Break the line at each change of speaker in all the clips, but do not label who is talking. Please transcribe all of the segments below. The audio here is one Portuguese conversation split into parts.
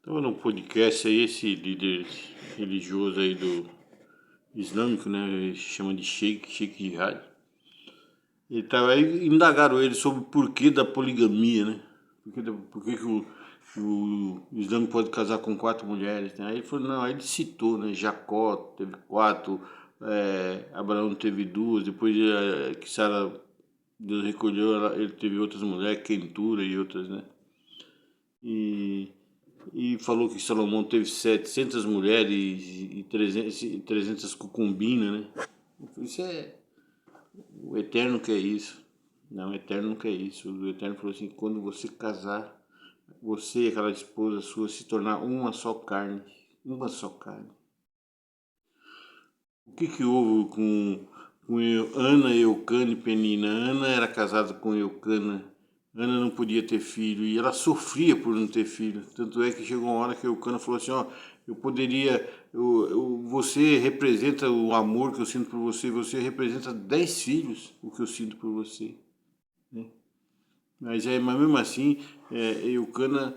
Estava num podcast aí, esse líder religioso aí do islâmico, né? Ele chama de Sheikh Jihad. Ele tava aí, indagaram ele sobre o porquê da poligamia, né? Por que que o Islã pode casar com 4 mulheres, né? Aí ele falou, não, aí ele citou, né? Jacó teve 4, Abraão teve 2, depois que Sara, Deus recolheu, ele teve outras mulheres, Quentura e outras, né? E e falou que Salomão teve 700 mulheres e 300 concubinas, né? Isso é. O Eterno quer isso. Não, o Eterno não quer isso. O Eterno falou assim: quando você casar, você e aquela esposa sua se tornar uma só carne. Uma só carne. O que que houve com Ana, Eucana e Penina? Ana era casada com Eucana. Ana não podia ter filho e ela sofria por não ter filho. Tanto é que chegou uma hora que Eucana falou assim, ó, eu poderia, você representa o amor que eu sinto por você, você representa 10 filhos, o que eu sinto por você, né? Mas mesmo assim, Eucana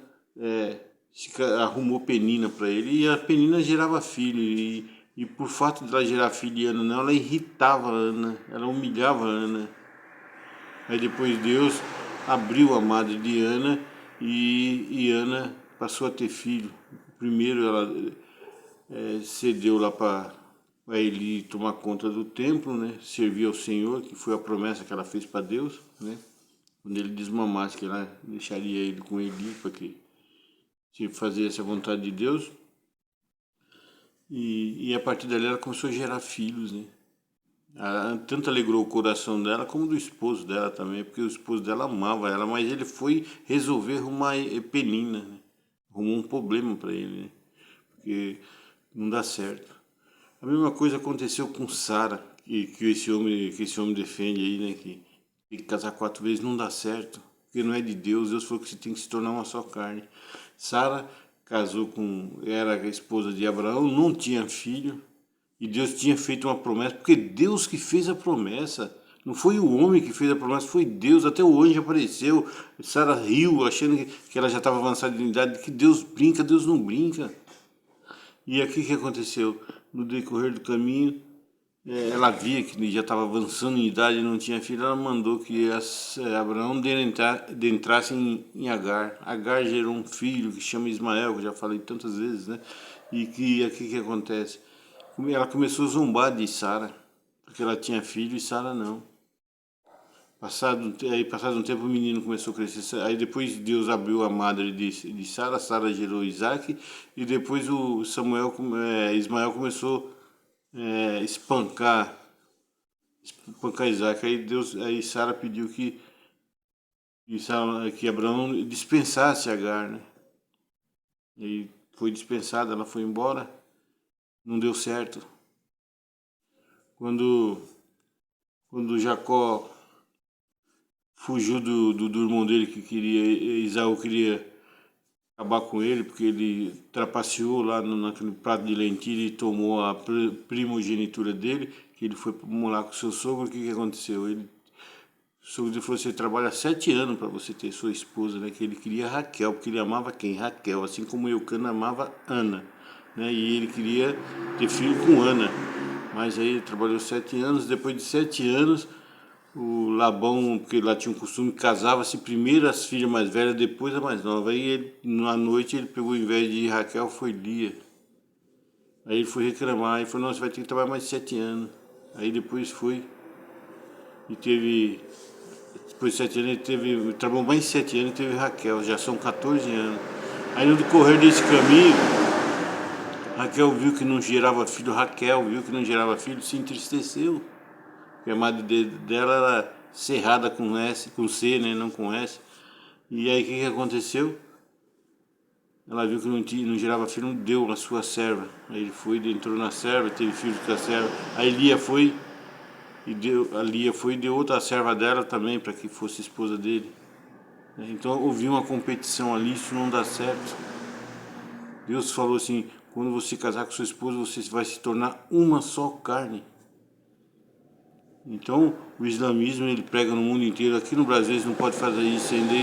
arrumou Penina para ele e a Penina gerava filho e por fato de ela gerar filho e Ana não, ela irritava a Ana, ela humilhava a Ana. Aí depois Deus abriu a madre de Ana e Ana passou a ter filho. Primeiro ela cedeu lá para ele tomar conta do templo, né? Servir ao Senhor, que foi a promessa que ela fez para Deus, né? Quando ele desmamasse, que ela deixaria ele com Eli para que se fazer essa vontade de Deus. E a partir dali ela começou a gerar filhos, né? Tanto alegrou o coração dela como do esposo dela também, porque o esposo dela amava ela, mas ele foi resolver arrumar Penina, né? Arrumou um problema para ele, né? Porque não dá certo. A mesma coisa aconteceu com Sara, que esse homem defende aí, né? Que tem que casar 4 vezes não dá certo, porque não é de Deus. Deus falou que você tem que se tornar uma só carne. Sara era a esposa de Abraão, não tinha filho, e Deus tinha feito uma promessa, porque Deus que fez a promessa. Não foi o homem que fez a promessa, foi Deus. Até o anjo apareceu. Sara riu, achando que ela já estava avançada de idade, que Deus brinca, Deus não brinca. E aqui o que aconteceu? No decorrer do caminho, ela via que já estava avançando em idade e não tinha filho, ela mandou que Abraão entrasse em Agar. Agar gerou um filho que chama Ismael, que eu já falei tantas vezes, né? E que aqui o que acontece? Ela começou a zombar de Sara, porque ela tinha filho e Sara não. Passado um tempo o menino começou a crescer. Aí depois Deus abriu a madre de Sara, Sara gerou Isaac, e depois Ismael começou a espancar Isaac. Aí Sara pediu que Abraão dispensasse Agar, né? E foi dispensada, ela foi embora, não deu certo. Quando, quando Jacó fugiu do irmão dele que Esaú queria acabar com ele, porque ele trapaceou lá naquele prato de lentilha e tomou a primogenitura dele, que ele foi morar com seu sogro. O que aconteceu? O sogro dele falou, você trabalha 7 anos para você ter sua esposa, né? Que ele queria Raquel, porque ele amava quem? Raquel, assim como Eucana amava Ana, né? E ele queria ter filho com Ana. Mas aí ele trabalhou 7 anos, depois de 7 anos o Labão, porque lá tinha um costume, casava-se primeiro as filhas mais velhas, depois a mais nova. Aí na noite ele pegou, em vez de Raquel, foi Lia. Aí ele foi reclamar e falou, não, você vai ter que trabalhar mais 7 anos. Aí depois foi e teve, depois de 7 anos trabalhou mais 7 anos e teve Raquel, já são 14 anos. Aí no decorrer desse caminho, Raquel viu que não gerava filho, se entristeceu. Porque a madre dela era cerrada com S, com C, né? Não com S. E aí o que aconteceu? Ela viu que não gerava filho, não deu a sua serva. Aí ele foi, entrou na serva, teve filho com a serva. Aí a Lia foi e deu outra serva dela também, para que fosse esposa dele. Então houve uma competição ali, isso não dá certo. Deus falou assim, quando você casar com sua esposa, você vai se tornar uma só carne. Então, o islamismo ele prega no mundo inteiro. Aqui no Brasil eles não podem fazer isso ainda,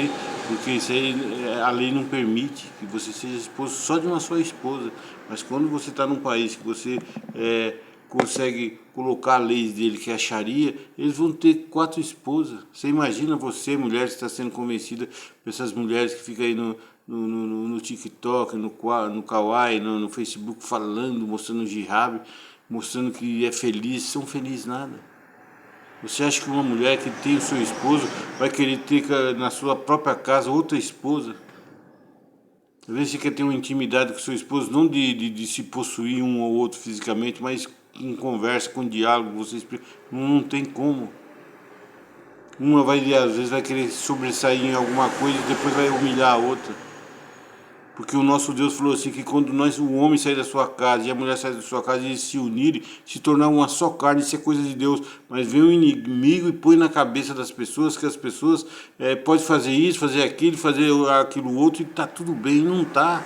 porque isso aí, a lei não permite que você seja esposo só de uma só esposa. Mas quando você está num país que você consegue colocar leis dele, que é a Sharia, eles vão ter 4 esposas. Você imagina você, mulher, que está sendo convencida por essas mulheres que ficam aí no TikTok, no Kawaii, no Facebook, falando, mostrando jihad, mostrando que é feliz. São felizes nada. Você acha que uma mulher que tem o seu esposo vai querer ter na sua própria casa outra esposa? Às vezes você quer ter uma intimidade com o seu esposo, não de se possuir um ou outro fisicamente, mas em conversa, com diálogo, vocês não tem como. Uma às vezes vai querer sobressair em alguma coisa e depois vai humilhar a outra. Porque o nosso Deus falou assim, que quando o homem sair da sua casa e a mulher sair da sua casa e eles se unirem, se tornar uma só carne, isso é coisa de Deus. Mas vem o inimigo e põe na cabeça das pessoas que as pessoas podem fazer isso, fazer aquilo outro e tá tudo bem. Não tá.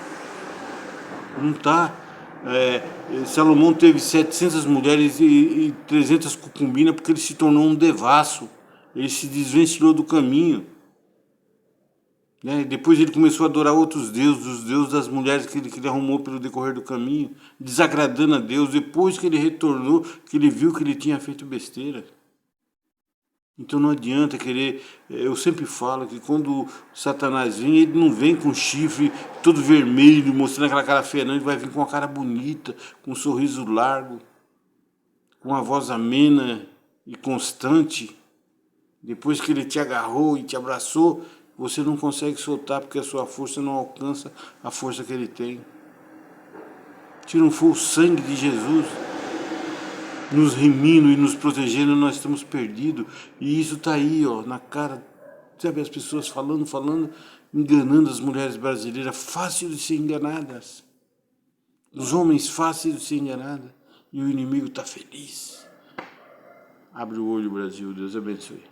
Não tá. Salomão teve 700 mulheres e 300 concubinas porque ele se tornou um devasso. Ele se desvencilhou do caminho. Depois ele começou a adorar outros deuses, os deuses das mulheres que ele arrumou pelo decorrer do caminho, desagradando a Deus, depois que ele retornou, que ele viu que ele tinha feito besteira. Então não adianta querer, eu sempre falo que quando Satanás vem, ele não vem com chifre todo vermelho, mostrando aquela cara feia, não, ele vai vir com uma cara bonita, com um sorriso largo, com uma voz amena e constante. Depois que ele te agarrou e te abraçou, você não consegue soltar porque a sua força não alcança a força que ele tem. Se não for o sangue de Jesus nos remindo e nos protegendo, nós estamos perdidos. E isso está aí, ó, na cara. Sabe, as pessoas falando, enganando as mulheres brasileiras, fácil de ser enganadas. Os homens fáceis de ser enganados. E o inimigo está feliz. Abre o olho, Brasil. Deus abençoe.